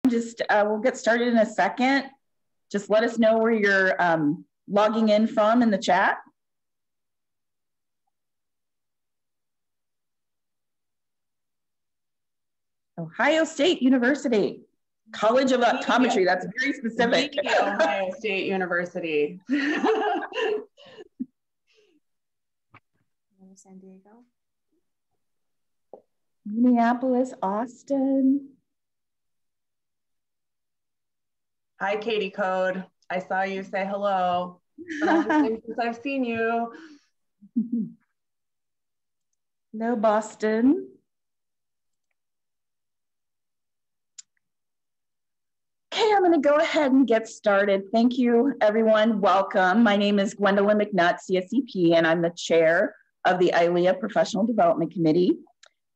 We'll get started in a second. Just let us know where you're logging in from in the chat. Ohio State University, College of Optometry. That's very specific. Ohio State University. San Diego. Minneapolis, Austin. Hi, Katie Code. I saw you say hello. It's been a long time since I've seen you. Hello, Boston. Okay, I'm going to go ahead and get started. Thank you, everyone. Welcome. My name is Gwendolyn McNutt, CSCP, and I'm the chair of the ILEA Professional Development Committee.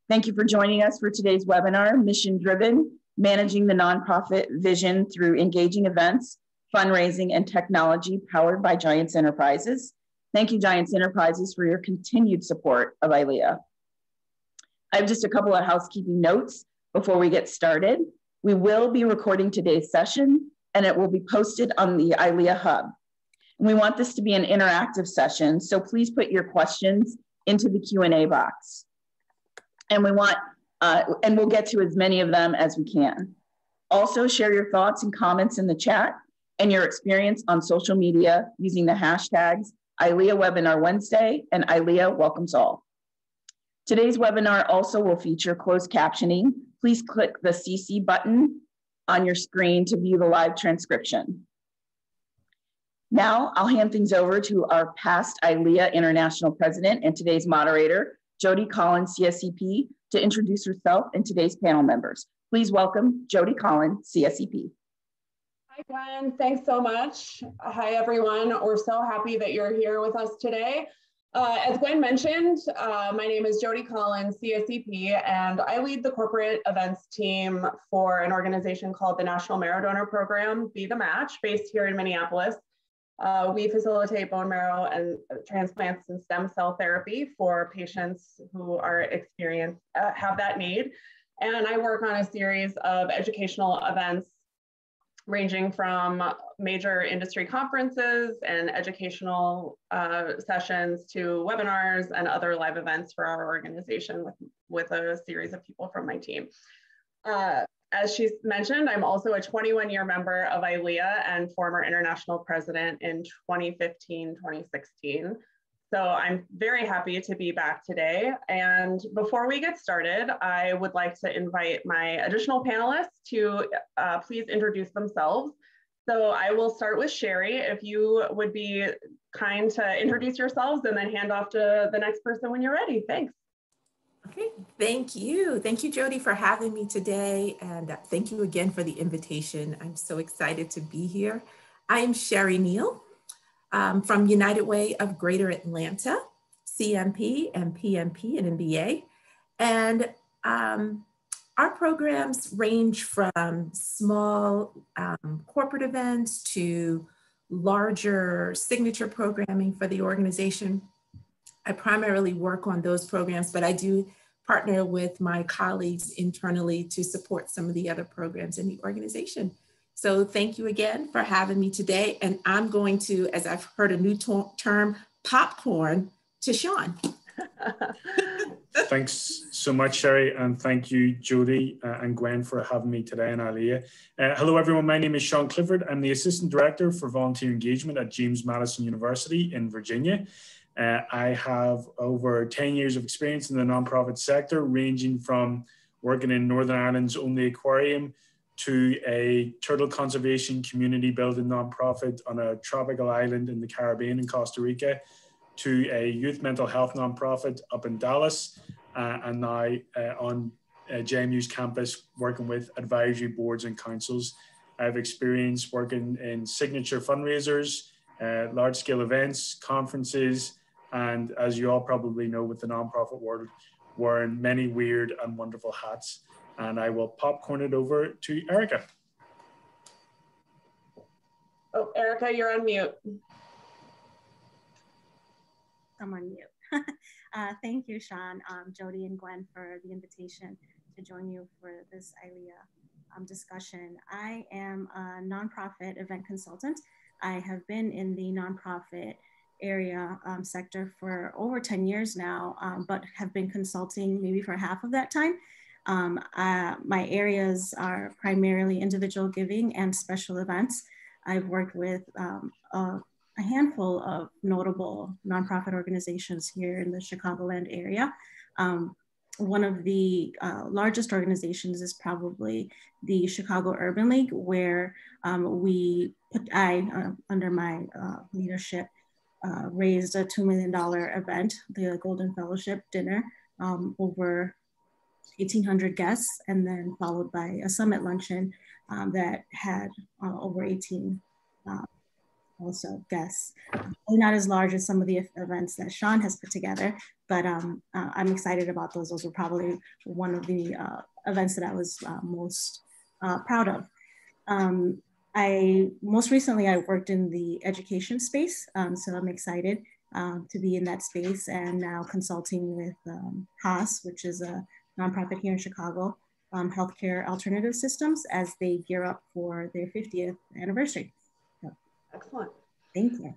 Thank you for joining us for today's webinar, Mission Driven, Managing the Nonprofit Vision Through Engaging Events, Fundraising, and Technology Powered by Giants Enterprises. Thank you, Giants Enterprises, for your continued support of ILEA. I have just a couple of housekeeping notes before we get started. We will be recording today's session, and it will be posted on the ILEA Hub. And we want this to be an interactive session, so please put your questions into the Q&A box. And we'll get to as many of them as we can. Also, share your thoughts and comments in the chat and your experience on social media using the hashtags ILEA Webinar Wednesday and ILEA Welcomes All. Today's webinar also will feature closed captioning. Please click the CC button on your screen to view the live transcription. Now, I'll hand things over to our past ILEA International President and today's moderator, Jody Collins, CSCP, to introduce herself and today's panel members. Please welcome Jody Collins, CSCP. Hi, Gwen. Thanks so much. Hi, everyone. We're so happy that you're here with us today. As Gwen mentioned, my name is Jody Collins, CSCP, and I lead the corporate events team for an organization called the National Marrow Donor Program, Be the Match, based here in Minneapolis. We facilitate bone marrow and transplants and stem cell therapy for patients who are have that need. And I work on a series of educational events ranging from major industry conferences and educational sessions to webinars and other live events for our organization with a series of people from my team. As she's mentioned, I'm also a 21-year member of ILEA and former international president in 2015, 2016. So I'm very happy to be back today. And before we get started, I would like to invite my additional panelists to please introduce themselves. So I will start with Sherry. If you would be kind to introduce yourselves and then hand off to the next person when you're ready. Thanks. Okay, thank you. Thank you, Jody, for having me today. And thank you again for the invitation. I'm so excited to be here. I am Sherry Neal from United Way of Greater Atlanta, CMP and PMP and MBA. And our programs range from small corporate events to larger signature programming for the organization. I primarily work on those programs, but I do partner with my colleagues internally to support some of the other programs in the organization. So thank you again for having me today. And I'm going to, as I've heard a new term, popcorn to Sean. Thanks so much, Sherry, and thank you, Jody and Gwen, for having me today in ILEA. Hello, everyone. My name is Sean Clifford. I'm the Assistant Director for Volunteer Engagement at James Madison University in Virginia. I have over 10 years of experience in the nonprofit sector, ranging from working in Northern Ireland's only aquarium to a turtle conservation community building nonprofit on a tropical island in the Caribbean in Costa Rica, to a youth mental health nonprofit up in Dallas, and now on JMU's campus working with advisory boards and councils. I have experience working in signature fundraisers, large-scale events, conferences, and as you all probably know, with the nonprofit world, wearing many weird and wonderful hats. And I will popcorn it over to Erica. Oh, Erica, you're on mute. I'm on mute. Thank you, Sean, Jody, and Gwen for the invitation to join you for this ILEA discussion. I am a nonprofit event consultant. I have been in the nonprofit area sector for over 10 years now, but have been consulting maybe for half of that time. My areas are primarily individual giving and special events. I've worked with a handful of notable nonprofit organizations here in the Chicagoland area. One of the largest organizations is probably the Chicago Urban League, where under my leadership, raised a $2 million event, the Golden Fellowship Dinner, over 1,800 guests, and then followed by a summit luncheon that had over 18 also guests. Not as large as some of the events that Sean has put together, but I'm excited about those. Those were probably one of the events that I was most proud of. Most recently, I worked in the education space, so I'm excited to be in that space, and now consulting with HAAS, which is a nonprofit here in Chicago, Healthcare Alternative Systems, as they gear up for their 50th anniversary. So, excellent. Thank you.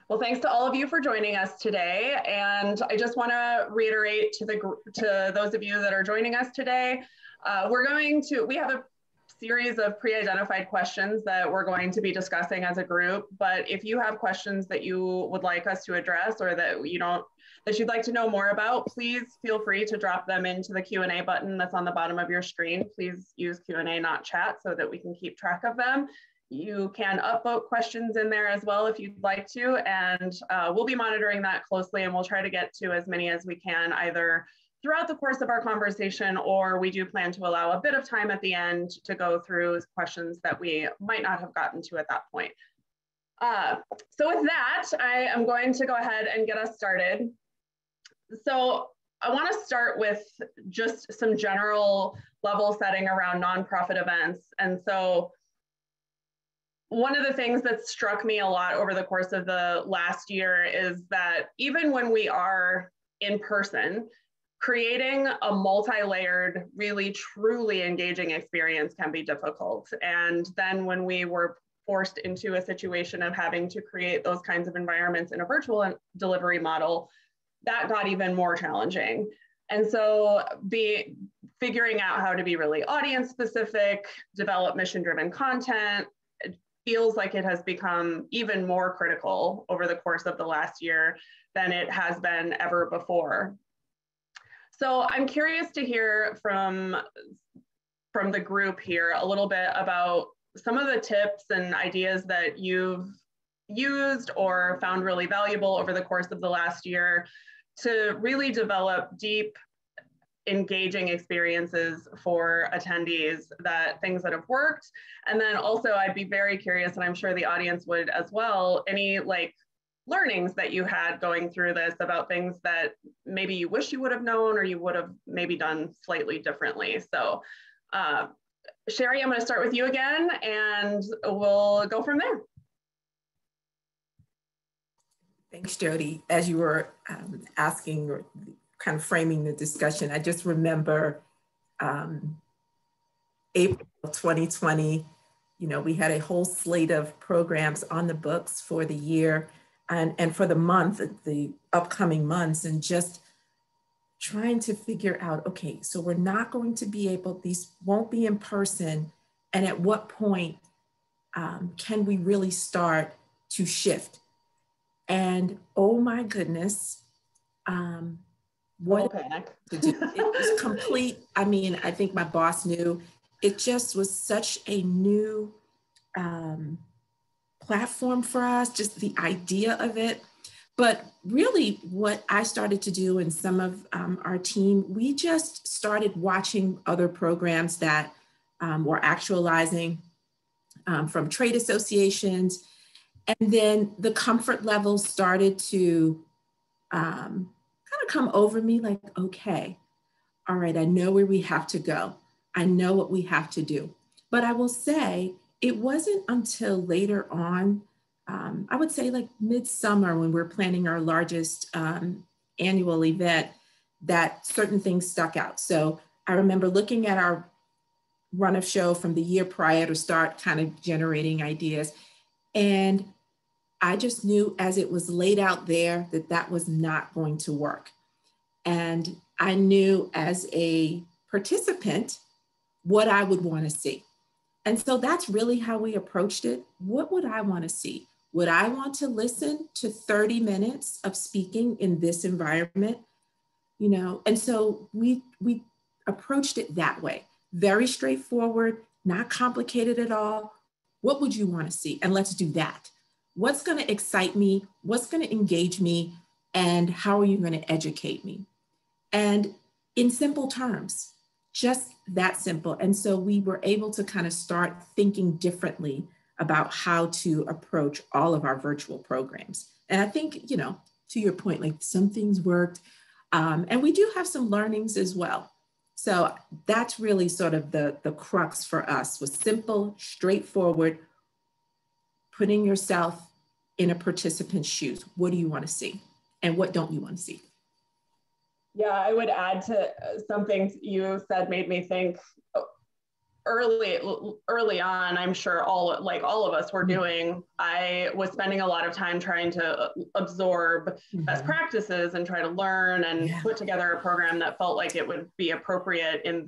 Well, thanks to all of you for joining us today. And I just want to reiterate to those of you that are joining us today, we have a series of pre-identified questions that we're going to be discussing as a group. But if you have questions that you would like us to address, or that you'd like to know more about, please feel free to drop them into the Q&A button that's on the bottom of your screen. Please use Q&A, not chat, so that we can keep track of them. You can upvote questions in there as well if you'd like to, and we'll be monitoring that closely, and we'll try to get to as many as we can, either throughout the course of our conversation, or we do plan to allow a bit of time at the end to go through questions that we might not have gotten to at that point. So with that, I am going to go ahead and get us started. So I want to start with just some general level setting around nonprofit events. And so one of the things that struck me a lot over the course of the last year is that even when we are in person, creating a multi-layered, really truly engaging experience can be difficult. And then when we were forced into a situation of having to create those kinds of environments in a virtual delivery model, that got even more challenging. And so figuring out how to be really audience specific, develop mission-driven content, feels like it has become even more critical over the course of the last year than it has been ever before. So I'm curious to hear from the group here a little bit about some of the tips and ideas that you've used or found really valuable over the course of the last year to really develop deep, engaging experiences for attendees, things that have worked. And then also I'd be very curious, and I'm sure the audience would as well, any learnings that you had going through this about things that maybe you wish you would have known or you would have maybe done slightly differently. So Sherry, I'm going to start with you again, and we'll go from there. Thanks, Jody. As you were asking, or kind of framing the discussion, I just remember April 2020, we had a whole slate of programs on the books for the year and for the upcoming months, and just trying to figure out, okay, so we're not going to be able, these won't be in person, and at what point can we really start to shift? And oh my goodness, what to do? It was complete. I mean, I think my boss knew it just was such a new platform for us, just the idea of it. But really what I started to do, and some of our team, we just started watching other programs that were actualizing from trade associations. And then the comfort level started to kind of come over me, like, okay, all right, I know where we have to go. I know what we have to do. But I will say, it wasn't until later on, I would say like midsummer, when we're planning our largest annual event, that certain things stuck out. So I remember looking at our run of show from the year prior to start kind of generating ideas. And I just knew as it was laid out there that that was not going to work. And I knew as a participant what I would want to see. And so that's really how we approached it. What would I want to see? Would I want to listen to 30 minutes of speaking in this environment? You know, and so we approached it that way. Very straightforward, not complicated at all. What would you want to see? And let's do that. What's going to excite me? What's going to engage me? And how are you going to educate me? And in simple terms, just that simple. And so we were able to kind of start thinking differently about how to approach all of our virtual programs. And I think, you know, to your point, like some things worked, and we do have some learnings as well. So that's really sort of the crux for us, was simple, straightforward, putting yourself in a participant's shoes. What do you want to see? And what don't you want to see? Yeah, I would add to something you said made me think early on, I'm sure all of us were doing, I was spending a lot of time trying to absorb best practices and try to learn and put together a program that felt like it would be appropriate in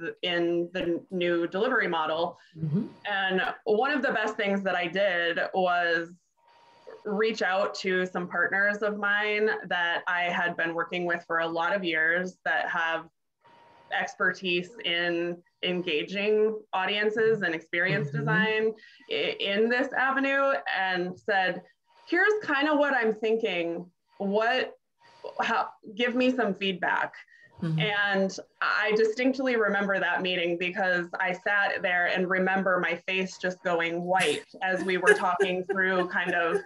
the new delivery model. And one of the best things that I did was reach out to some partners of mine that I had been working with for a lot of years that have expertise in engaging audiences and experience design in this avenue, and said, here's kind of what I'm thinking. Give me some feedback. And I distinctly remember that meeting because I sat there and remember my face just going white as we were talking through kind of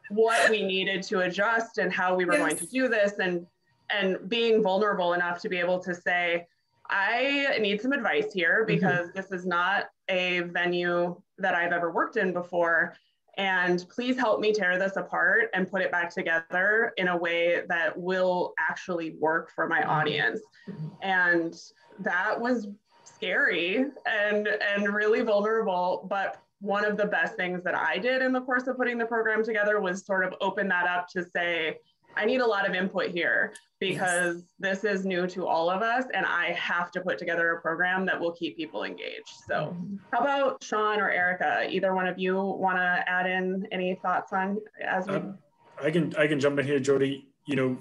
what we needed to adjust and how we were going to do this, and being vulnerable enough to be able to say, I need some advice here because this is not a venue that I've ever worked in before. And please help me tear this apart and put it back together in a way that will actually work for my audience. And that was scary and really vulnerable. But one of the best things that I did in the course of putting the program together was sort of open that up to say, I need a lot of input here because this is new to all of us, and I have to put together a program that will keep people engaged. So how about Sean or Erica? Either one of you want to add in any thoughts on as we... I can jump in here, Jody. You know,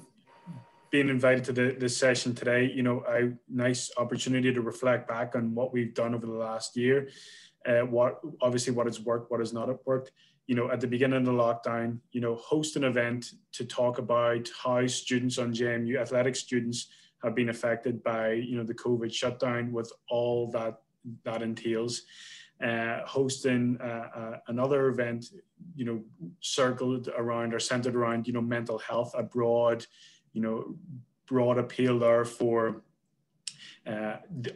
being invited to this session today, you know, nice opportunity to reflect back on what we've done over the last year. What has worked, what has not worked. You know, at the beginning of the lockdown, you know, host an event to talk about how students on JMU, athletic students, have been affected by, you know, the COVID shutdown with all that entails. Hosting another event, you know, centered around, you know, mental health, a broad appeal there for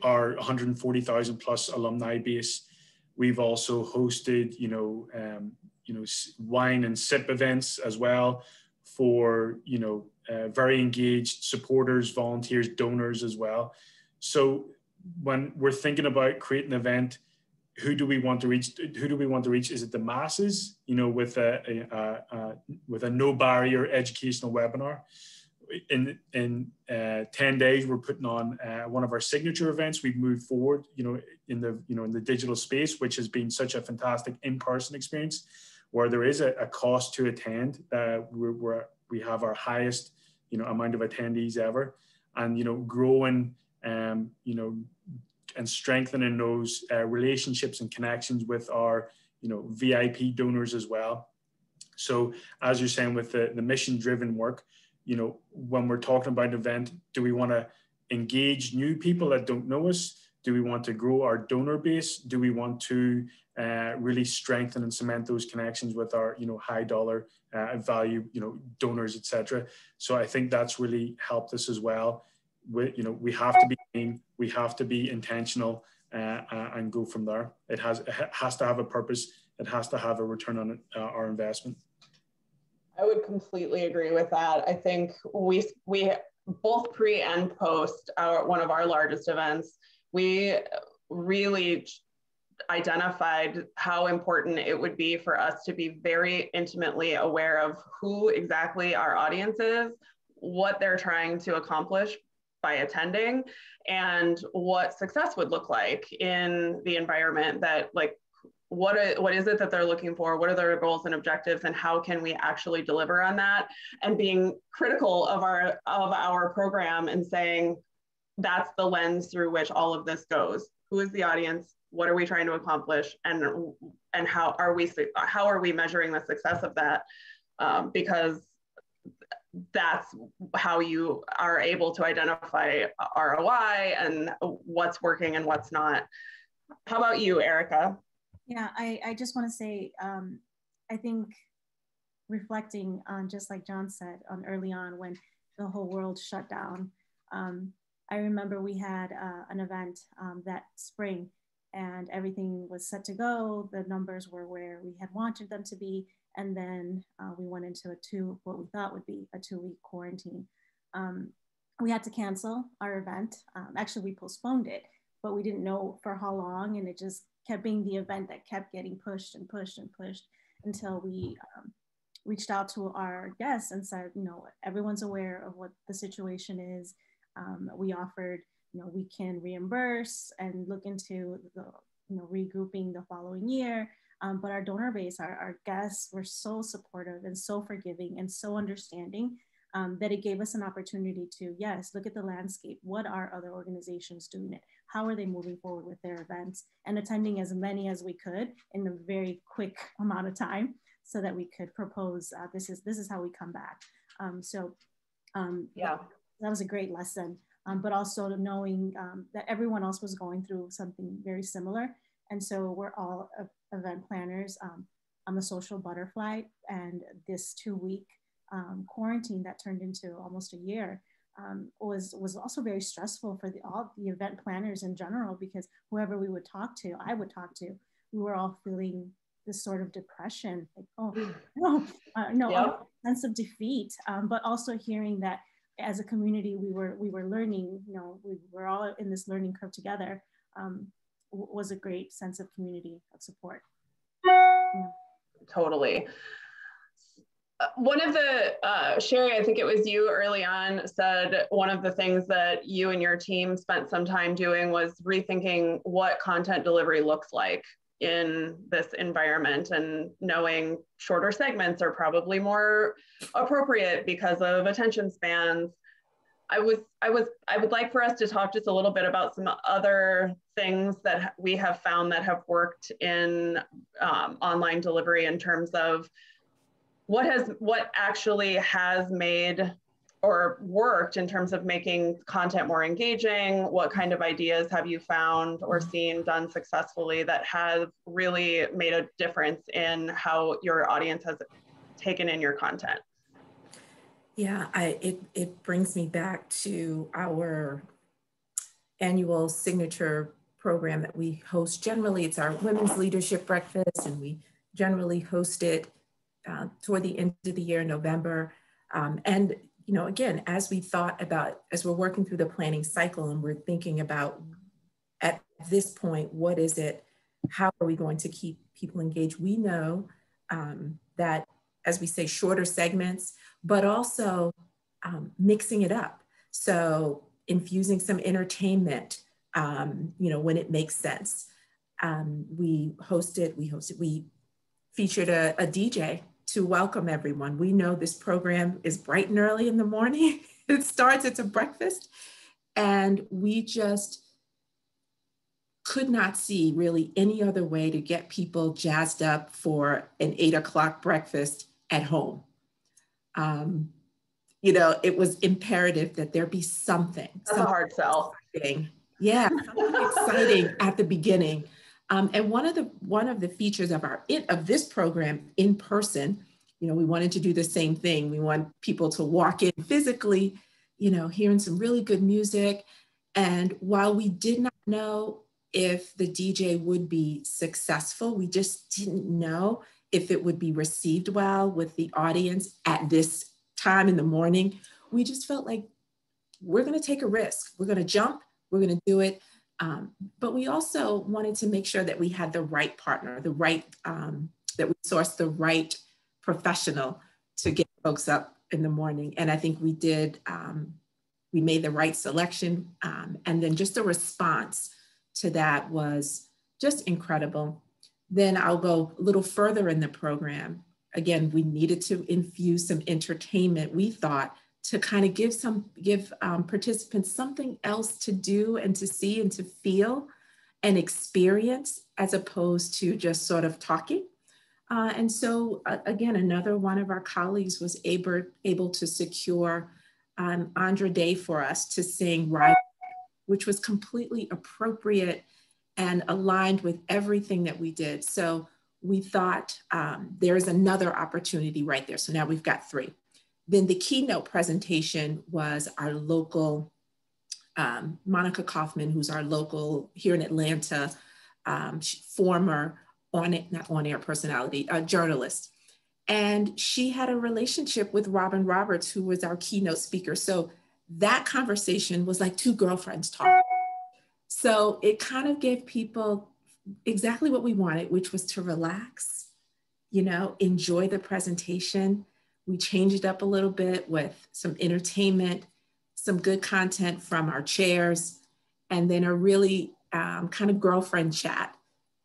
our 140,000 plus alumni base. We've also hosted, wine and sip events as well for, very engaged supporters, volunteers, donors as well. So when we're thinking about creating an event, who do we want to reach? Is it the masses, you know, with a no barrier educational webinar? In 10 days, we're putting on one of our signature events. We've moved forward, in the digital space, which has been such a fantastic in-person experience, where there is a cost to attend. We have our highest, amount of attendees ever, and growing, and strengthening those relationships and connections with our, VIP donors as well. So, as you're saying, with the mission-driven work, when we're talking about an event, do we want to engage new people that don't know us? Do we want to grow our donor base? Do we want to really strengthen and cement those connections with our, high dollar value, donors, etc.? So I think that's really helped us as well. We have to be clean, we have to be intentional, and go from there. It has to have a purpose. It has to have a return on our investment. I would completely agree with that. I think we both pre and post one of our largest events, we really identified how important it would be for us to be very intimately aware of who exactly our audience is, what they're trying to accomplish by attending, and what success would look like in the environment that, like, what is it that they're looking for? What are their goals and objectives, and how can we actually deliver on that? And being critical of our program and saying, that's the lens through which all of this goes. Who is the audience? What are we trying to accomplish? And how are we measuring the success of that? Because that's how you are able to identify ROI and what's working and what's not. How about you, Erica? Yeah, I just want to say, I think reflecting on, just like John said, on early on when the whole world shut down, I remember we had an event that spring, and everything was set to go. The numbers were where we had wanted them to be. And then we went into what we thought would be a 2-week quarantine. We had to cancel our event. Actually, we postponed it, but we didn't know for how long. And it just kept being the event that kept getting pushed and pushed and pushed until we reached out to our guests and said, you know, everyone's aware of what the situation is. We offered, you know, we can reimburse and look into the, you know, regrouping the following year. But our donor base, our guests were so supportive and so forgiving and so understanding that it gave us an opportunity to, yes, look at the landscape. What are other organizations doing it? How are they moving forward with their events? And attending as many as we could in a very quick amount of time so that we could propose, this is how we come back. Yeah, that was a great lesson. But also knowing that everyone else was going through something very similar. And so we're all event planners. I'm a social butterfly, and this 2-week quarantine that turned into almost a year was also very stressful for all the event planners in general, because whoever I would talk to, we were all feeling this sort of depression, like, oh no, yep. sense of defeat, but also hearing that as a community we were learning, you know, we were all in this learning curve together. Was a great sense of community of support. Yeah. Totally. One of the, Sherry, I think it was you early on, said one of the things that you and your team spent some time doing was rethinking what content delivery looks like in this environment, and knowing shorter segments are probably more appropriate because of attention spans. I would like for us to talk just a little bit about some other things that we have found that have worked in online delivery, in terms of what actually has made or worked in terms of making content more engaging. What kind of ideas have you found or seen done successfully that have really made a difference in how your audience has taken in your content? Yeah, it brings me back to our annual signature program that we host. Generally, it's our Women's Leadership Breakfast, and we generally host it toward the end of the year, November. And, you know, again, as we're working through the planning cycle and we're thinking about, at this point, what is it? How are we going to keep people engaged? We know that, as we say, shorter segments, but also mixing it up. So infusing some entertainment, you know, when it makes sense. We featured a DJ to welcome everyone. We know this program is bright and early in the morning. It's a breakfast. And we just could not see really any other way to get people jazzed up for an 8 o'clock breakfast at home. You know, it was imperative that there be something. That's a hard sell. Yeah, something exciting at the beginning. And one of the features of this program in person, you know, we wanted to do the same thing. We want people to walk in physically, you know, hearing some really good music. And while we did not know if the DJ would be successful, we just didn't know if it would be received well with the audience at this time in the morning. We just felt like we're going to take a risk. We're going to jump. We're going to do it. But we also wanted to make sure that we had the right partner, the right, that we sourced the right professional to get folks up in the morning. And I think we did, we made the right selection. And then just the response to that was just incredible. Then I'll go a little further in the program. Again, we needed to infuse some entertainment, we thought, to kind of give participants something else to do and to see and to feel and experience, as opposed to just sort of talking. And so again, another one of our colleagues was able to secure Andra Day for us to sing Ride, which was completely appropriate and aligned with everything that we did. So we thought there's another opportunity right there. So now we've got 3. Then the keynote presentation was our local, Monica Kaufman, who's our local here in Atlanta, former not on-air personality, journalist. And she had a relationship with Robin Roberts, who was our keynote speaker. So that conversation was like 2 girlfriends talking. So it kind of gave people exactly what we wanted, which was to relax, enjoy the presentation. We changed it up a little bit with some entertainment, some good content from our chairs, and then a really kind of girlfriend chat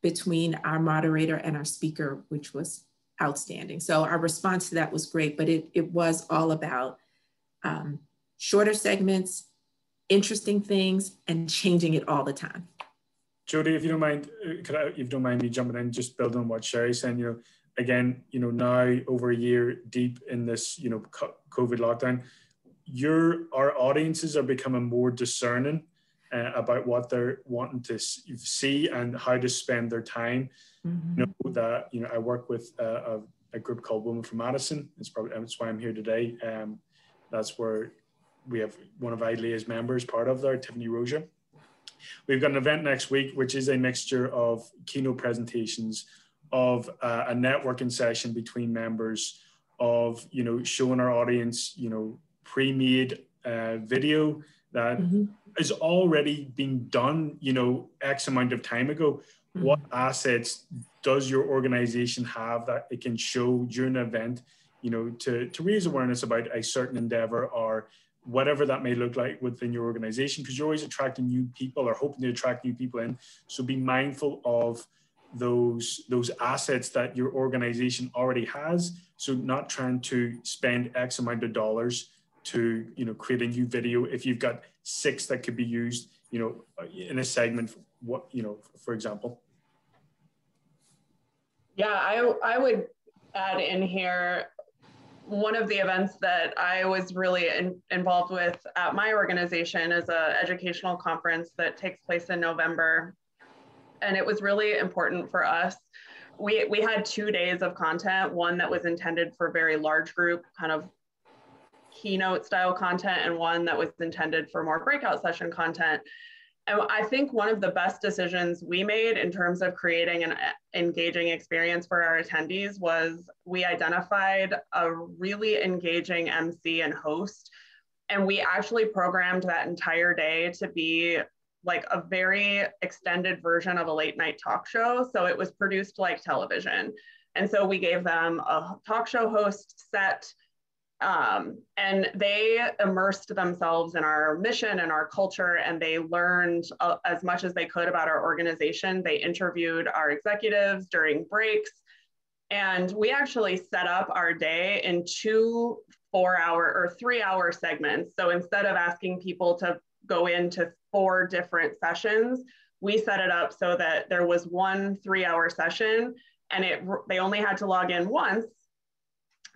between our moderator and our speaker, which was outstanding. So our response to that was great, but it was all about shorter segments, interesting things, and changing it all the time. Jody, if you don't mind, if you don't mind me jumping in, just building on what Sherry's saying, again, now over a year deep in this, COVID lockdown, our audiences are becoming more discerning about what they're wanting to see and how to spend their time. Mm-hmm. I work with a group called Women from Madison. That's why I'm here today. That's where we have one of ILEA's members part of there, Tiffany Rozier. We've got an event next week, which is a mixture of keynote presentations, of a networking session between members, of showing our audience pre-made video that mm-hmm. is already being done X amount of time ago. Mm-hmm. What assets does your organization have that it can show during an event to raise awareness about a certain endeavor or whatever that may look like within your organization, because you're always attracting new people or hoping to attract new people in. So be mindful of those assets that your organization already has. So not trying to spend X amount of dollars to create a new video if you've got 6 that could be used in a segment, for example. Yeah, I would add in here, one of the events that I was really involved with at my organization is an educational conference that takes place in November. And it was really important for us. We had 2 days of content, one that was intended for very large group kind of keynote style content, and one that was intended for more breakout session content. And I think one of the best decisions we made in terms of creating an engaging experience for our attendees was we identified a really engaging MC and host. And we actually programmed that entire day to be like a very extended version of a late night talk show. So it was produced like television. And so we gave them a talk show host set, and they immersed themselves in our mission and our culture, and they learned as much as they could about our organization. They interviewed our executives during breaks, and we actually set up our day in 2 4-hour or 3-hour segments. So instead of asking people to go into 4 different sessions, we set it up so that there was 1 3-hour session, and they only had to log in once.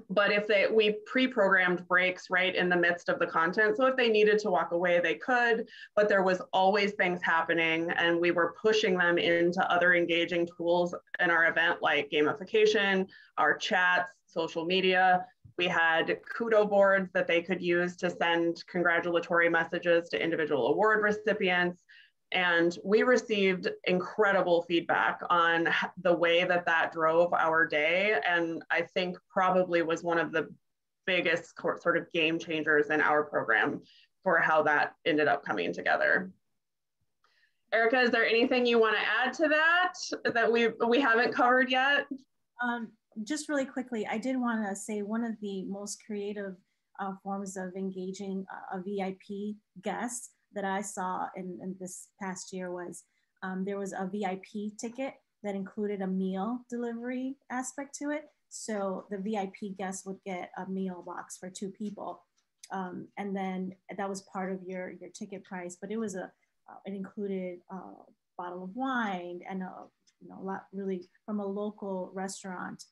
But we pre-programmed breaks right in the midst of the content. So if they needed to walk away, they could, but there was always things happening, and we were pushing them into other engaging tools in our event, like gamification, our chats, social media. We had kudo boards that they could use to send congratulatory messages to individual award recipients. And we received incredible feedback on the way that drove our day. And I think probably was one of the biggest sort of game changers in our program for how that ended up coming together. Erica, is there anything you want to add to that we haven't covered yet? Just really quickly, I did want to say one of the most creative forms of engaging a VIP guest that I saw in this past year was there was a VIP ticket that included a meal delivery aspect to it. So the VIP guest would get a meal box for 2 people. And then that was part of your ticket price, but it was it included a bottle of wine and a lot really from a local restaurant.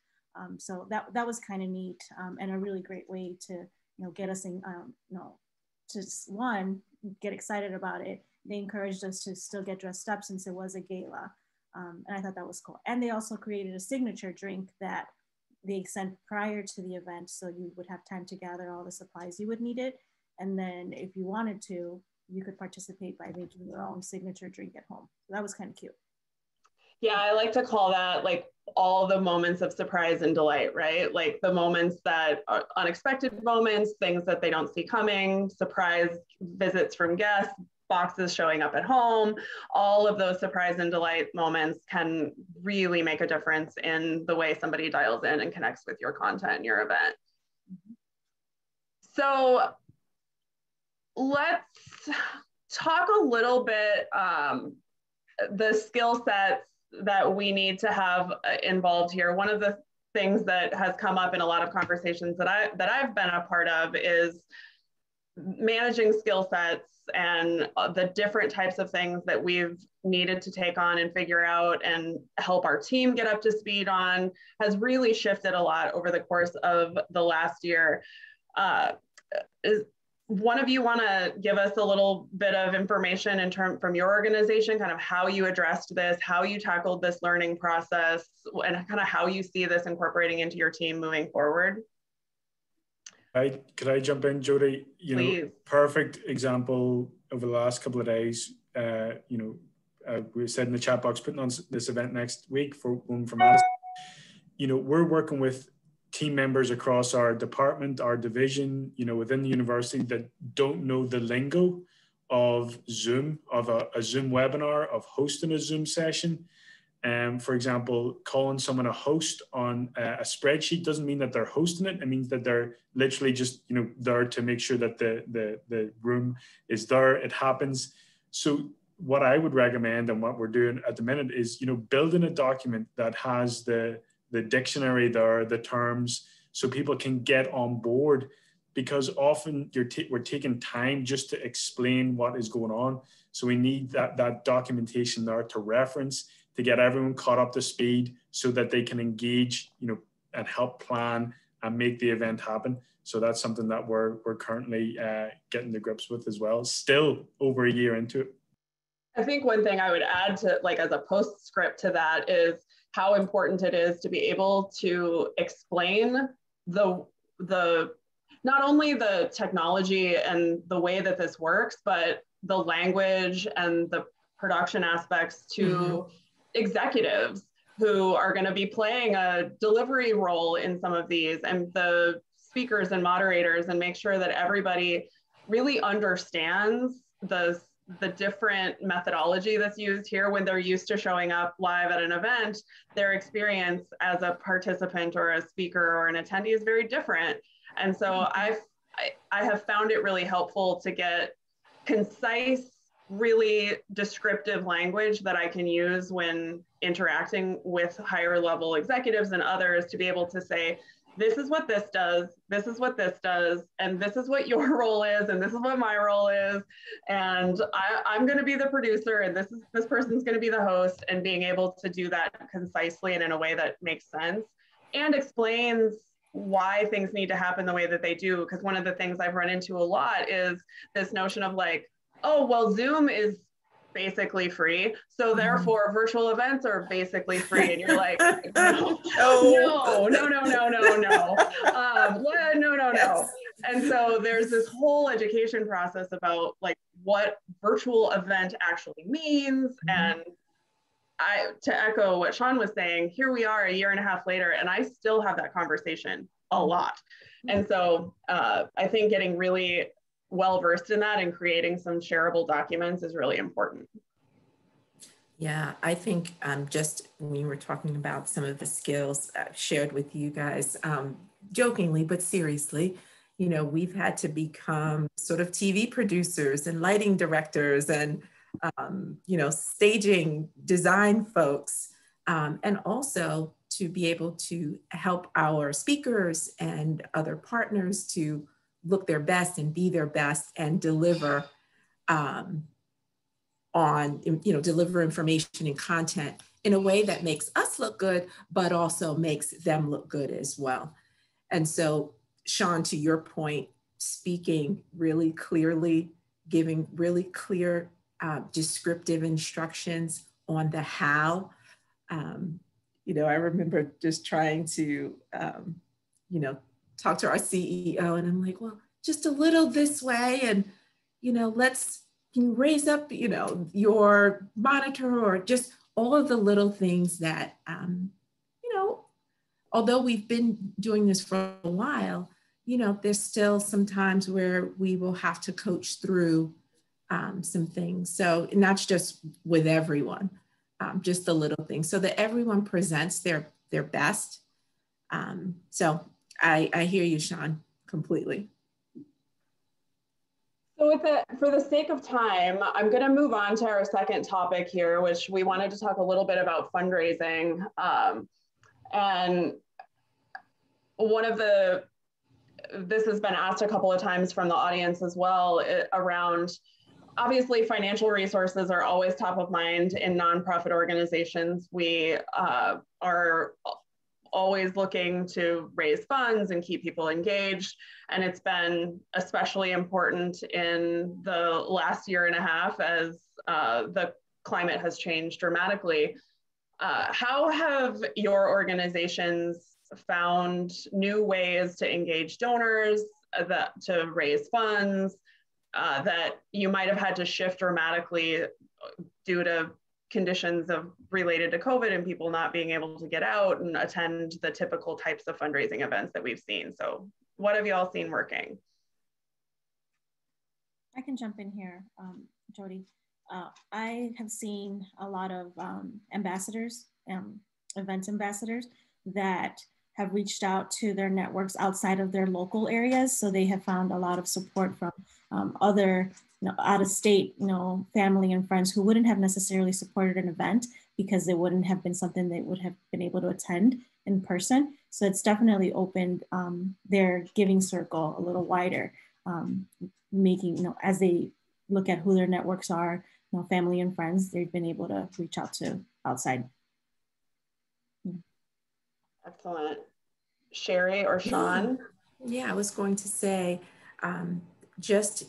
So that was kind of neat and a really great way to get us in to one, get excited about it. They encouraged us to still get dressed up since it was a gala. And I thought that was cool. And they also created a signature drink that they sent prior to the event, so you would have time to gather all the supplies you would need it. And then if you wanted to, you could participate by making your own signature drink at home. So that was kind of cute. Yeah, I like to call that like all the moments of surprise and delight, right? Like the moments that are unexpected moments, things that they don't see coming, surprise visits from guests, boxes showing up at home, all of those surprise and delight moments can really make a difference in the way somebody dials in and connects with your content and your event. So let's talk a little bit the skill sets that we need to have involved here. One of the things that has come up in a lot of conversations that I've been a part of is managing skill sets and the different types of things that we've needed to take on and figure out and help our team get up to speed on has really shifted a lot over the course of the last year. Is one of you want to give us a little bit of information from your organization, kind of how you addressed this, how you tackled this learning process, and kind of how you see this incorporating into your team moving forward? Could I jump in, Jody? Please. Perfect example over the last couple of days. We said in the chat box, putting on this event next week for one from Madison. We're working with team members across our department, our division, within the university that don't know the lingo of Zoom, of a Zoom webinar, of hosting a Zoom session. For example, calling someone a host on a spreadsheet doesn't mean that they're hosting it. It means that they're literally just there to make sure that the room is there. It happens. So what I would recommend and what we're doing at the minute is building a document that has the dictionary there, the terms, so people can get on board, because often we're taking time just to explain what is going on. So we need that documentation there to reference, to get everyone caught up to speed so that they can engage, and help plan and make the event happen. So that's something that we're currently getting to grips with as well, still over a year into it. I think one thing I would add to, like, as a postscript to that is how important it is to be able to explain the not only the technology and the way that this works, but the language and the production aspects to executives who are going to be playing a delivery role in some of these, and the speakers and moderators, and make sure that everybody really understands the different methodology that's used here. When they're used to showing up live at an event, their experience as a participant or a speaker or an attendee is very different. And so I have found it really helpful to get concise, really descriptive language that I can use when interacting with higher level executives and others, to be able to say, this is what this does, this is what this does, and this is what your role is, and this is what my role is, and I'm going to be the producer, and this person's going to be the host, and being able to do that concisely and in a way that makes sense and explains why things need to happen the way that they do. Because one of the things I've run into a lot is this notion of like, oh, well, Zoom is basically free, so therefore virtual events are basically free, and you're like, no. And so there's this whole education process about like what virtual event actually means. And to echo what Sean was saying, here we are a year and a half later, and I still have that conversation a lot. And so I think getting really well-versed in that and creating some shareable documents is really important. Yeah, I think just when you were talking about some of the skills I've shared with you guys, jokingly, but seriously, you know, we've had to become sort of TV producers and lighting directors and, you know, staging design folks, and also to be able to help our speakers and other partners to look their best and be their best and deliver on, you know, deliver information and content in a way that makes us look good, but also makes them look good as well. And so, Sean, to your point, speaking really clearly, giving really clear descriptive instructions on the how. You know, I remember just trying to, you know, talk to our CEO, and I'm like, well, just a little this way, and, you know, can you raise up, you know, your monitor, or just all of the little things that, you know, although we've been doing this for a while, you know, there's still some times where we will have to coach through some things. So, and that's just with everyone, just the little things, so that everyone presents their best. So I hear you, Sean, completely. So for the sake of time, I'm going to move on to our second topic here, which we wanted to talk a little bit about fundraising. And this has been asked a couple of times from the audience as well, around, obviously financial resources are always top of mind in nonprofit organizations. We are always looking to raise funds and keep people engaged. And it's been especially important in the last year and a half as the climate has changed dramatically. How have your organizations found new ways to engage donors, to raise funds, that you might have had to shift dramatically due to conditions related to COVID and people not being able to get out and attend the typical types of fundraising events that we've seen? So what have you all seen working? I can jump in here, Jody. I have seen a lot of ambassadors, event ambassadors that have reached out to their networks outside of their local areas. So they have found a lot of support from other, out of state, family and friends who wouldn't have necessarily supported an event because it wouldn't have been something they would have been able to attend in person. So it's definitely opened their giving circle a little wider, making, as they look at who their networks are, family and friends, they've been able to reach out to outside. Excellent. Sherry or Sean? Yeah, I was going to say, just,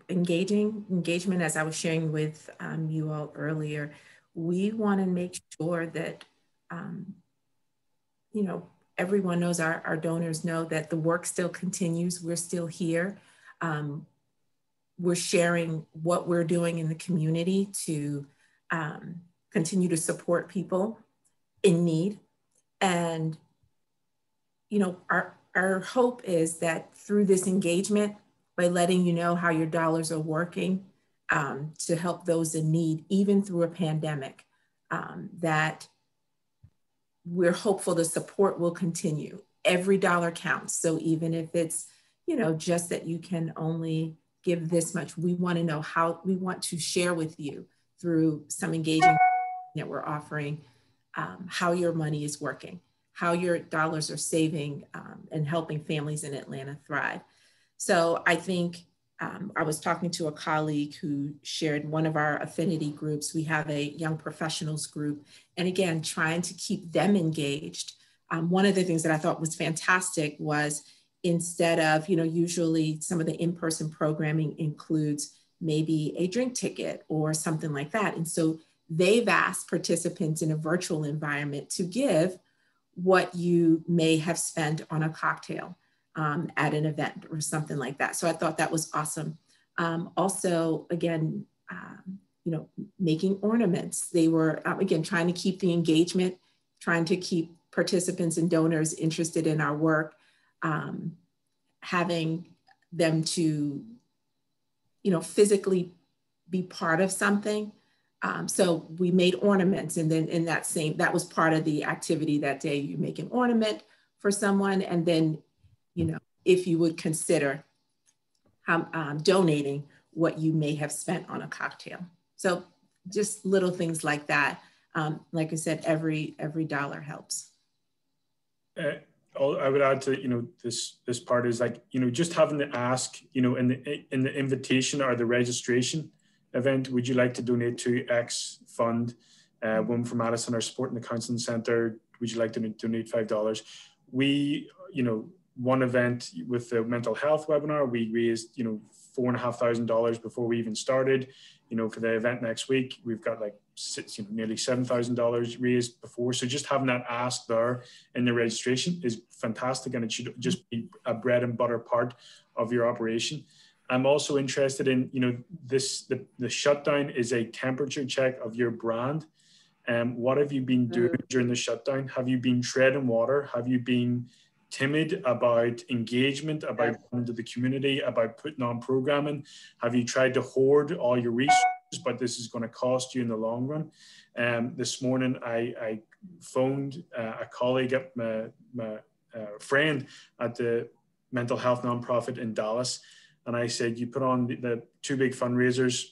engagement, as I was sharing with you all earlier, we want to make sure that, everyone knows, our donors know that the work still continues. We're still here. We're sharing what we're doing in the community to continue to support people in need. And, our hope is that through this engagement, by letting you know how your dollars are working to help those in need, even through a pandemic, that we're hopeful the support will continue. Every dollar counts. So even if it's, just that you can only give this much, we want to know how, we want to share with you through some engaging that we're offering, how your money is working, how your dollars are saving and helping families in Atlanta thrive. So I think I was talking to a colleague who shared one of our affinity groups. We have a young professionals group, and again, trying to keep them engaged. One of the things that I thought was fantastic was, instead of, usually some of the in-person programming includes maybe a drink ticket or something like that. And so they've asked participants in a virtual environment to give what you may have spent on a cocktail at an event or something like that. So I thought that was awesome. Also, again, making ornaments. They were, again, trying to keep the engagement, trying to keep participants and donors interested in our work, having them to, physically be part of something So we made ornaments, and then in that was part of the activity that day. You make an ornament for someone, and then, if you would consider donating what you may have spent on a cocktail. So just little things like that. Like I said, every dollar helps. I would add to this part is like just having to ask in the invitation or the registration event, would you like to donate to X fund, Women for Madison, or supporting the counseling center? Would you like to donate $5? We one event with the mental health webinar, we raised $4,500 before we even started. For the event next week, we've got like nearly $7,000 raised before. So just having that ask there in the registration is fantastic, and it should just be a bread and butter part of your operation. I'm also interested in the shutdown is a temperature check of your brand. What have you been doing during the shutdown? Have you been treading water? Have you been timid about engagement, about going into the community, about putting on programming? Have you tried to hoard all your resources, but this is going to cost you in the long run? This morning, I phoned a colleague, my friend at the mental health nonprofit in Dallas, and I said, you put on the two big fundraisers,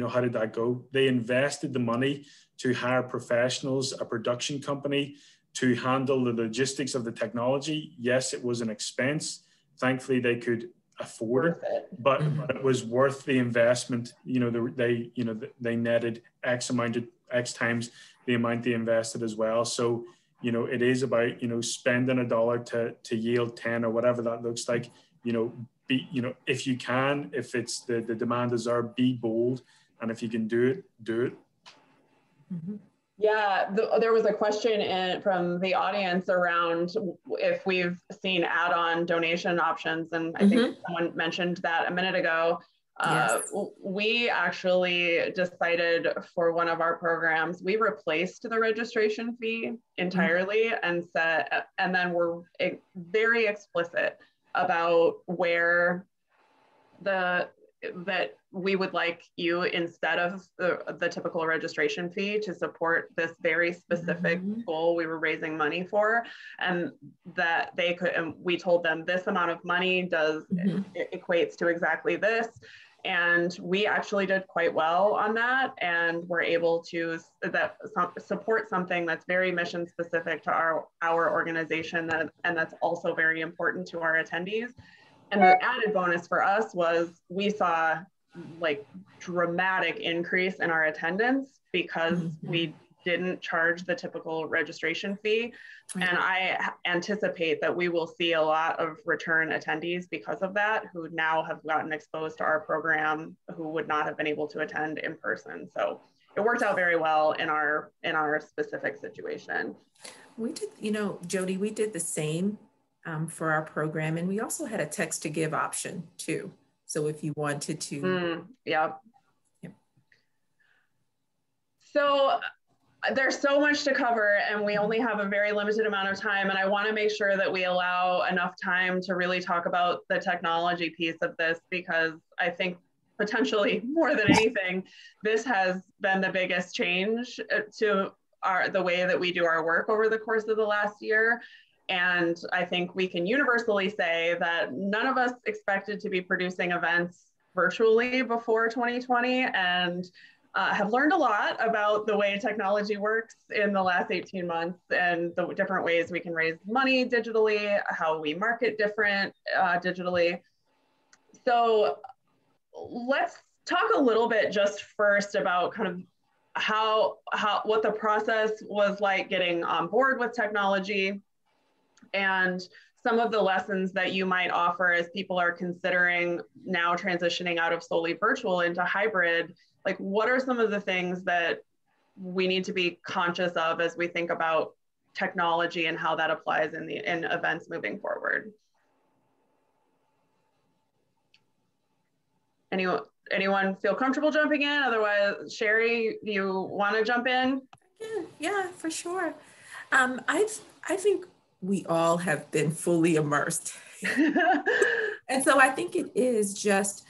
how did that go? They invested the money to hire professionals, a production company, to handle the logistics of the technology. Yes, it was an expense. Thankfully, they could afford it, but it was worth the investment. They netted X times the amount they invested as well. So, it is about, spending $1 to yield 10 or whatever that looks like. If you can, if it's the demand is there, be bold. And if you can do it, do it. Mm-hmm. Yeah, there was a question from the audience around if we've seen add-on donation options, and I think someone mentioned that a minute ago. Yes. We actually decided for one of our programs, we replaced the registration fee entirely and then we're very explicit about where that we would like you, instead of the typical registration fee, to support this very specific goal we were raising money for, and that they could, and we told them this amount of money it equates to exactly this. And we actually did quite well on that, and we're able to support something that's very mission specific to our organization, and that's also very important to our attendees. And the added bonus for us was we saw like dramatic increase in our attendance because we didn't charge the typical registration fee. And I anticipate that we will see a lot of return attendees because of that, who now have gotten exposed to our program, who would not have been able to attend in person. So it worked out very well in our specific situation. We did, Jody, we did the same for our program. And we also had a text to give option too. So if you wanted to. Yep. So there's so much to cover, and we only have a very limited amount of time. And I want to make sure that we allow enough time to really talk about the technology piece of this, because I think potentially more than anything, this has been the biggest change to the way that we do our work over the course of the last year. And I think we can universally say that none of us expected to be producing events virtually before 2020, and have learned a lot about the way technology works in the last 18 months and the different ways we can raise money digitally, how we market different digitally. So let's talk a little bit just first about kind of what the process was like getting on board with technology, and some of the lessons that you might offer as people are considering now transitioning out of solely virtual into hybrid. Like, what are some of the things that we need to be conscious of as we think about technology and how that applies in events moving forward? Anyone feel comfortable jumping in? Otherwise, Sherry, you want to jump in? Yeah, for sure. I think we all have been fully immersed. And so I think it is just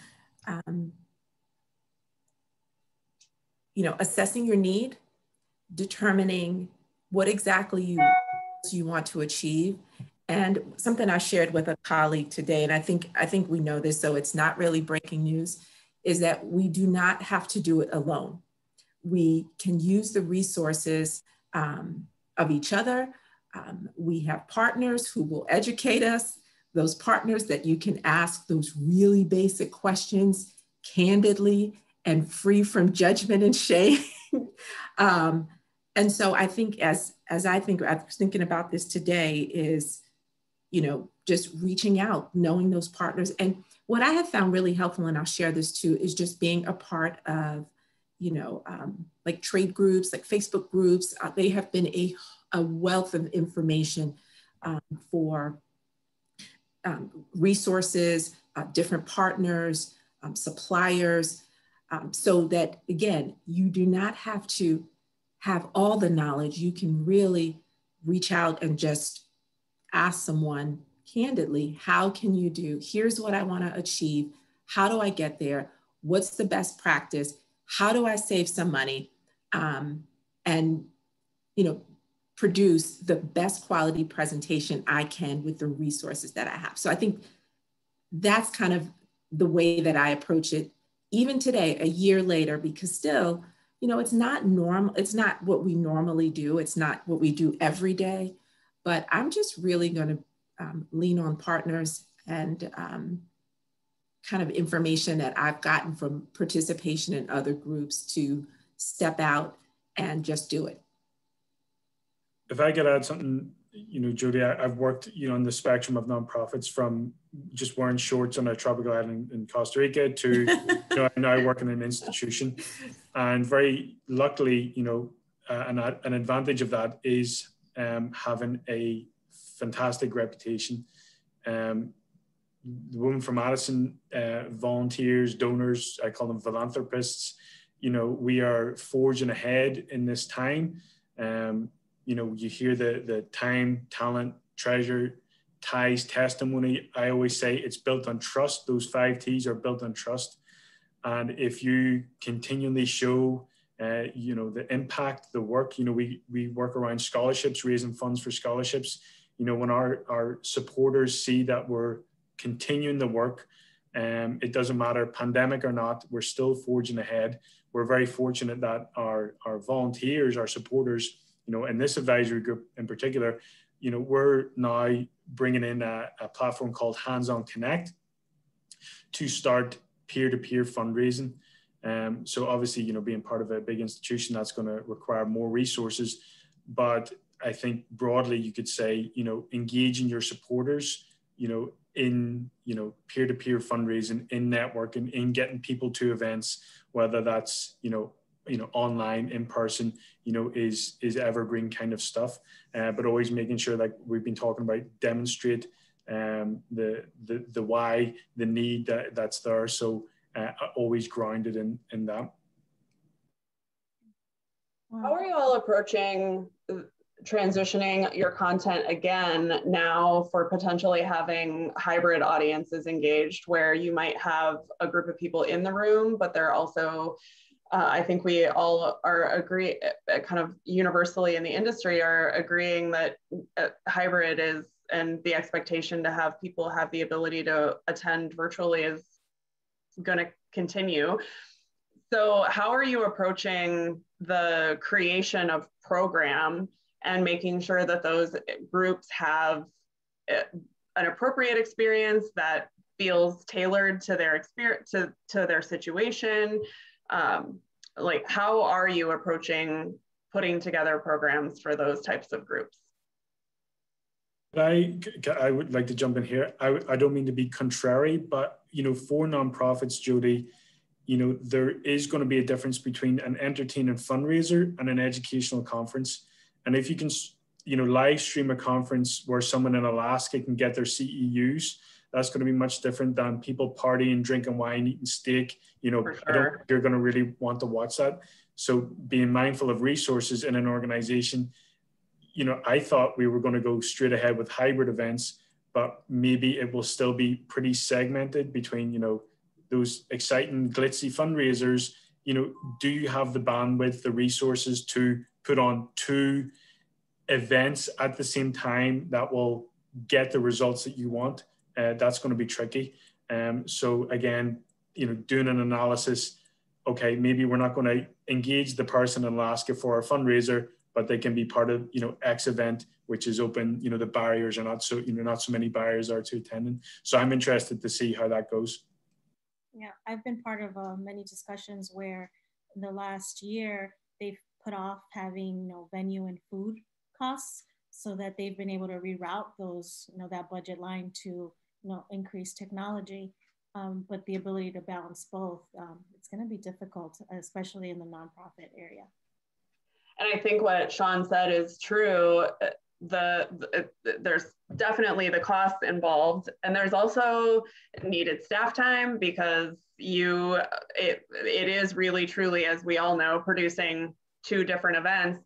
assessing your need, determining what exactly you want to achieve. And something I shared with a colleague today, and I think we know this, so it's not really breaking news, is that we do not have to do it alone. We can use the resources of each other. We have partners who will educate us, those partners that you can ask those really basic questions candidly and free from judgment and shame. And so I think I was thinking about this today is, just reaching out, knowing those partners. And what I have found really helpful, and I'll share this too, is just being a part of, like trade groups, like Facebook groups. They have been a wealth of information for resources, different partners, suppliers, so that, again, you do not have to have all the knowledge. You can really reach out and just ask someone candidly, how can you do? Here's what I want to achieve. How do I get there? What's the best practice? How do I save some money? And, produce the best quality presentation I can with the resources that I have. So I think that's kind of the way that I approach it, even today, a year later, because still, it's not normal. It's not what we normally do. It's not what we do every day. But I'm just really going to lean on partners and kind of information that I've gotten from participation in other groups to step out and just do it. If I could add something, Jody, I've worked, on the spectrum of nonprofits, from just wearing shorts on a tropical island in Costa Rica to, I now work in an institution. And very luckily, an advantage of that is having a fantastic reputation. The women from Madison, volunteers, donors, I call them philanthropists, we are forging ahead in this time. You hear the time, talent, treasure, ties, testimony. I always say it's built on trust. Those 5 T's are built on trust. And if you continually show, the impact, the work, we work around scholarships, raising funds for scholarships. When our supporters see that we're continuing the work, it doesn't matter, pandemic or not, we're still forging ahead. We're very fortunate that our volunteers, our supporters, in this advisory group in particular, we're now bringing in a platform called Hands-On Connect to start peer-to-peer fundraising. So obviously, being part of a big institution, that's going to require more resources. But I think broadly, you could say, engaging your supporters, in, peer-to-peer fundraising, in networking, in getting people to events, whether that's, online, in person, is evergreen kind of stuff. But always making sure, like we've been talking about, demonstrate the why, the need that's there. So always grounded in that. How are you all approaching transitioning your content again now for potentially having hybrid audiences engaged, where you might have a group of people in the room, but they're also, I think we all are kind of universally in the industry are agreeing that hybrid is, and the expectation to have people have the ability to attend virtually is going to continue. So how are you approaching the creation of program and making sure that those groups have an appropriate experience that feels tailored to their experience, to their situation? Like, how are you approaching putting together programs for those types of groups? I would like to jump in here. I don't mean to be contrary, but for nonprofits, Jody, there is going to be a difference between an entertaining fundraiser and an educational conference. And if you can, live stream a conference where someone in Alaska can get their CEUs, that's going to be much different than people partying, drinking wine, eating steak. For sure. I don't think you're going to really want to watch that. So being mindful of resources in an organization, I thought we were going to go straight ahead with hybrid events, but maybe it will still be pretty segmented between, those exciting, glitzy fundraisers you know, do you have the bandwidth, the resources to put on 2 events at the same time that will get the results that you want? That's going to be tricky. So again, you know, doing an analysis, okay, maybe we're not going to engage the person in Alaska for a fundraiser, but they can be part of, you know, X event, which is open, you know, the barriers are not so, you know, not so many barriers are to attending. So I'm interested to see how that goes. Yeah, I've been part of many discussions where in the last year, they've put off having, you know, venue and food costs so that they've been able to reroute those, you know, that budget line to, you know, increase technology. But the ability to balance both, it's going to be difficult, especially in the nonprofit area. And I think what Sean said is true. There's definitely the costs involved, and there's also needed staff time, because it is really truly, as we all know, producing 2 different events.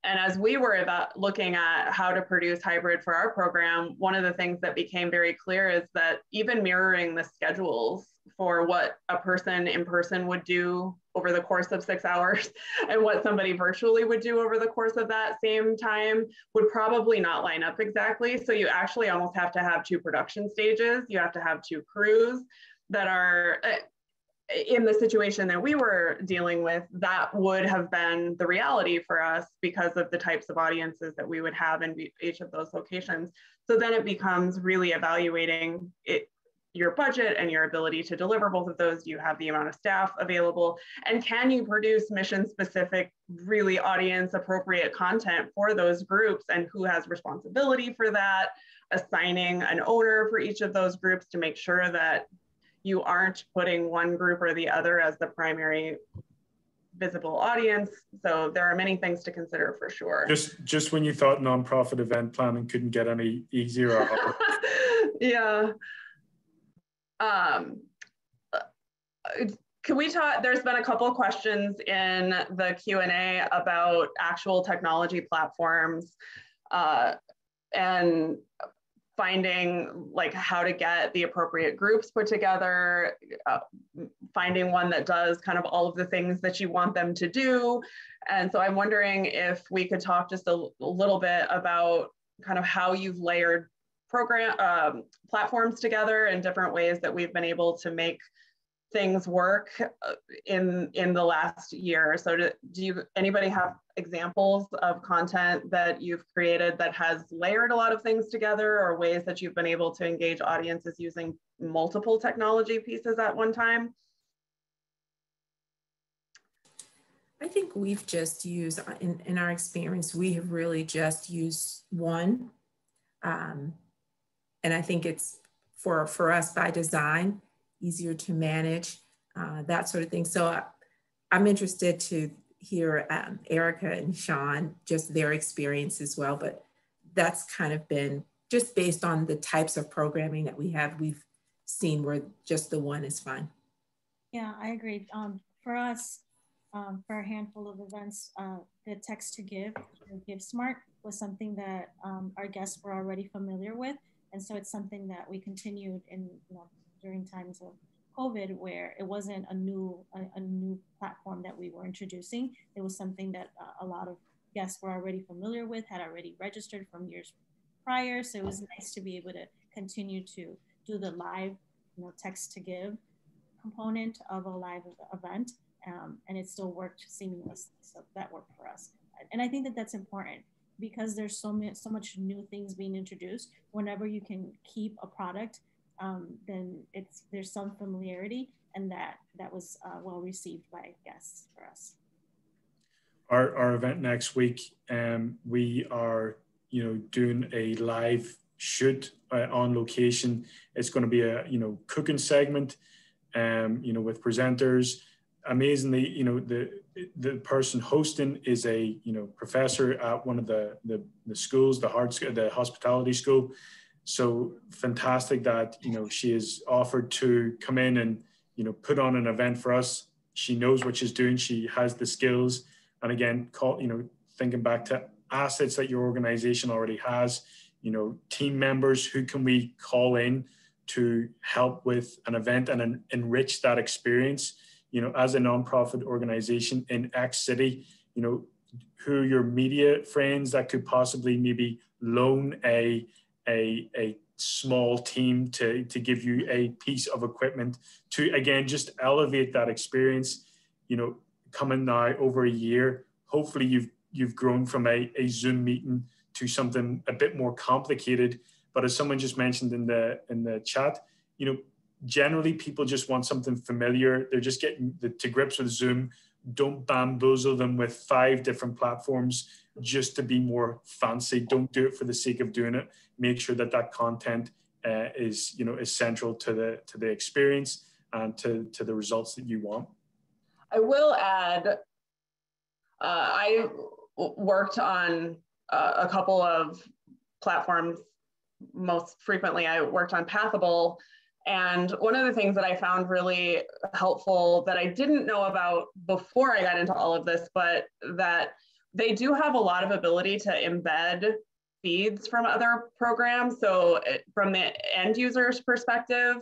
And as we were looking at how to produce hybrid for our program, one of the things that became very clear is that even mirroring the schedules for what a person in person would do over the course of 6 hours and what somebody virtually would do over the course of that same time would probably not line up exactly. So you actually almost have to have 2 production stages. You have to have 2 crews that are, in the situation that we were dealing with, that would have been the reality for us because of the types of audiences that we would have in each of those locations. So then it becomes really evaluating your budget and your ability to deliver both of those. Do you have the amount of staff available? And can you produce mission specific, really audience appropriate content for those groups, and who has responsibility for that? Assigning an owner for each of those groups to make sure that you aren't putting one group or the other as the primary visible audience. So there are many things to consider for sure. Just when you thought nonprofit event planning couldn't get any easier or harder. Yeah. Can we talk, there's been a couple of questions in the Q&A about actual technology platforms and finding like how to get the appropriate groups put together, finding one that does kind of all of the things that you want them to do. And so I'm wondering if we could talk just a little bit about kind of how you've layered platforms together in different ways that we've been able to make things work in the last year. So anybody have examples of content that you've created that has layered a lot of things together, or ways that you've been able to engage audiences using multiple technology pieces at one time? I think we've just used, in our experience, we have really just used one. And I think it's for us by design, easier to manage, that sort of thing. So I'm interested to hear Erica and Sean, just their experience as well, but that's kind of been just based on the types of programming that we have, we've seen where just the one is fine. Yeah, I agree. For us, for a handful of events, the text to give, GiveSmart, was something that our guests were already familiar with. And so it's something that we continued in, during times of COVID, where it wasn't a new platform that we were introducing. It was something that a lot of guests were already familiar with, had already registered from years prior. So it was nice to be able to continue to do the live, text to give component of a live event. And it still worked seamlessly. So that worked for us. And I think that that's important, because there's so much new things being introduced. Whenever you can keep a product, then there's some familiarity, and that was well received by guests for us. Our event next week, we are doing a live shoot on location. It's going to be a cooking segment, with presenters. Amazingly, the person hosting is a professor at one of the schools, the hospitality school. So fantastic that she is offered to come in and put on an event for us. She knows what she's doing. She has the skills. And again, thinking back to assets that your organization already has, team members, who can we call in to help with an event and enrich that experience? you know, as a nonprofit organization in X city, you know, who are your media friends that could possibly maybe loan a small team to give you a piece of equipment to, again, just elevate that experience. You know, coming now over a year, hopefully you've grown from a Zoom meeting to something a bit more complicated. But as someone just mentioned in the chat, you know, generally people just want something familiar. They're just getting to grips with Zoom. Don't bamboozle them with 5 different platforms just to be more fancy. Don't do it for the sake of doing it. Make sure that that content is, you know, is central to the experience and to the results that you want. I will add, I worked on a couple of platforms. Most frequently, I worked on Pathable. And one of the things that I found really helpful that I didn't know about before I got into all of this, but that they do have a lot of ability to embed feeds from other programs. So from the end user's perspective,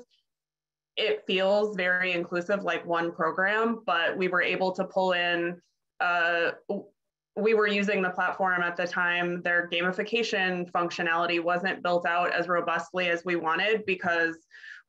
it feels very inclusive, like one program, but we were able to pull in, we were using the platform at the time, their gamification functionality wasn't built out as robustly as we wanted because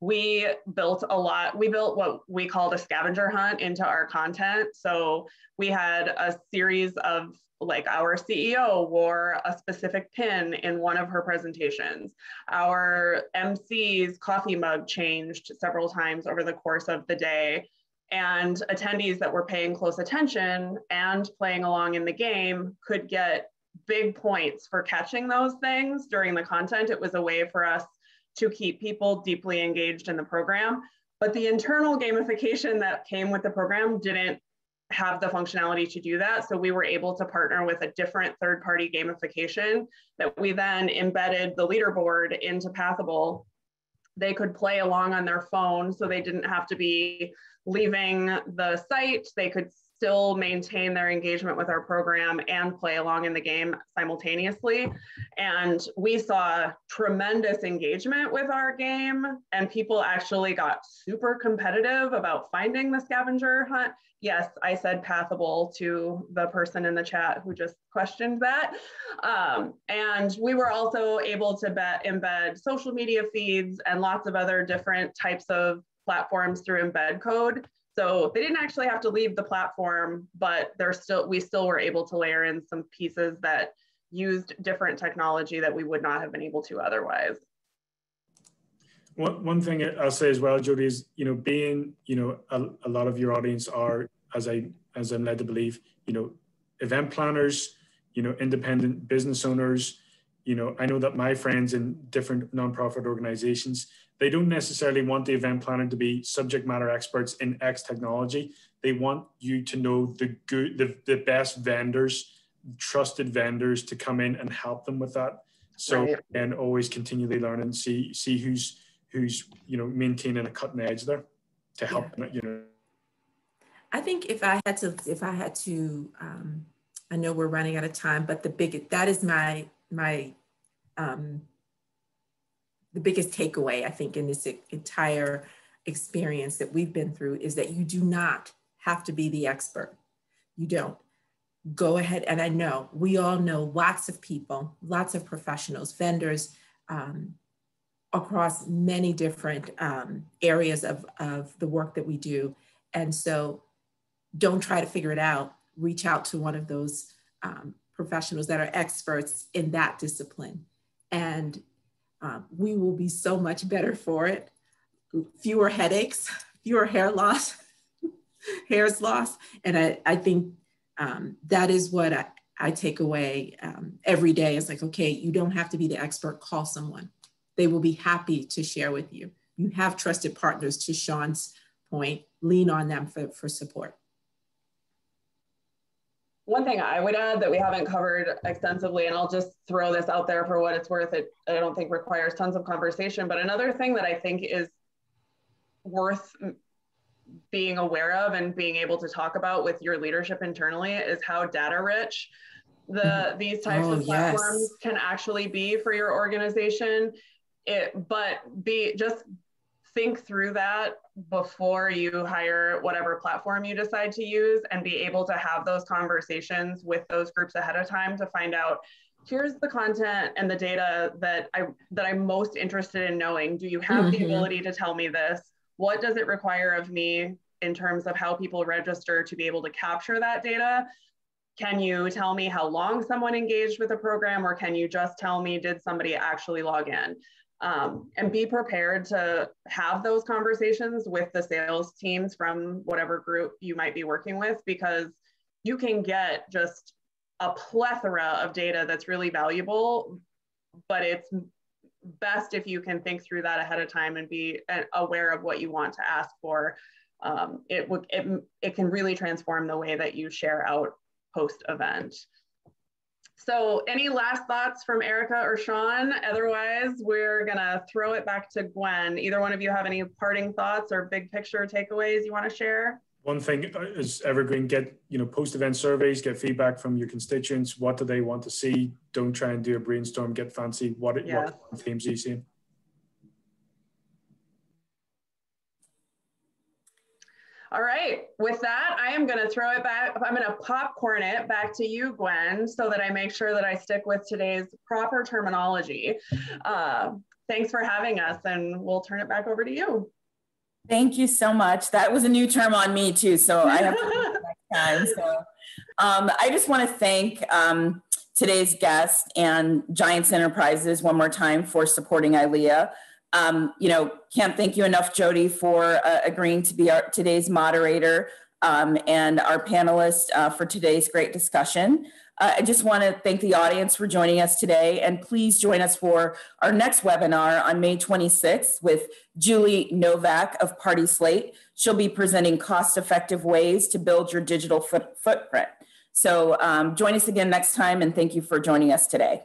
we built what we called a scavenger hunt into our content. So we had a series of, like, our CEO wore a specific pin in one of her presentations. Our MC's coffee mug changed several times over the course of the day. And attendees that were paying close attention and playing along in the game could get big points for catching those things during the content. It was a way for us to keep people deeply engaged in the program. But the internal gamification that came with the program didn't have the functionality to do that. So we were able to partner with a different third-party gamification that we then embedded the leaderboard into Pathable. They could play along on their phone, so they didn't have to be leaving the site. They could still maintain their engagement with our program and play along in the game simultaneously. And we saw tremendous engagement with our game, and people actually got super competitive about finding the scavenger hunt. Yes, I said Pathable to the person in the chat who just questioned that. And we were also able to embed social media feeds and lots of other different types of platforms through embed code. So they didn't actually have to leave the platform, but we still were able to layer in some pieces that used different technology that we would not have been able to otherwise. One thing I'll say as well, Jody, is, you know, being, you know, a lot of your audience are, as I'm led to believe, you know, event planners, you know, independent business owners. You know, I know that my friends in different nonprofit organizations, they don't necessarily want the event planner to be subject matter experts in X technology. They want you to know the best vendors, trusted vendors, to come in and help them with that. So, right. And always continually learn and see who's you know, maintaining a cutting edge there to help, yeah. You know. I think if I had to, I know we're running out of time, but that is my the biggest takeaway, I think, in this entire experience that we've been through is that you do not have to be the expert. You don't. Go ahead, and I know, we all know lots of people, lots of professionals, vendors, across many different areas of the work that we do. And so don't try to figure it out. Reach out to one of those professionals that are experts in that discipline. And we will be so much better for it. Fewer headaches, fewer hairs lost. And I think that is what I take away every day. It's like, okay, you don't have to be the expert, call someone. They will be happy to share with you. You have trusted partners, to Sean's point, lean on them for support. One thing I would add that we haven't covered extensively, and I'll just throw this out there for what it's worth, I don't think requires tons of conversation, but another thing that I think is worth being aware of and being able to talk about with your leadership internally is how data rich these types of platforms can actually be for your organization. But just think through that before you hire whatever platform you decide to use, and be able to have those conversations with those groups ahead of time to find out, here's the content and the data that I'm most interested in knowing. Do you have the ability to tell me this? What does it require of me in terms of how people register to be able to capture that data? Can you tell me how long someone engaged with a program, or can you just tell me, did somebody actually log in? And be prepared to have those conversations with the sales teams from whatever group you might be working with, because you can get just a plethora of data that's really valuable, but it's best if you can think through that ahead of time and be aware of what you want to ask for. It can really transform the way that you share out post-event. So any last thoughts from Erica or Sean? Otherwise, we're gonna throw it back to Gwen. Either one of you have any parting thoughts or big picture takeaways you wanna share? One thing is evergreen, get post-event surveys, get feedback from your constituents. What do they want to see? Don't try and do a brainstorm, get fancy. What themes are you seeing? All right, with that, I am gonna throw it back. I'm gonna popcorn it back to you, Gwen, so that I make sure that I stick with today's proper terminology. Thanks for having us, and we'll turn it back over to you. Thank you so much. That was a new term on me too, so I have to do it next time. So I just wanna thank today's guest and Giants Enterprises one more time for supporting ILEA. Can't thank you enough, Jody, for agreeing to be today's moderator and our panelist for today's great discussion. I just want to thank the audience for joining us today, and please join us for our next webinar on May 26th with Julie Novak of Party Slate. She'll be presenting cost-effective ways to build your digital footprint. So join us again next time, and thank you for joining us today.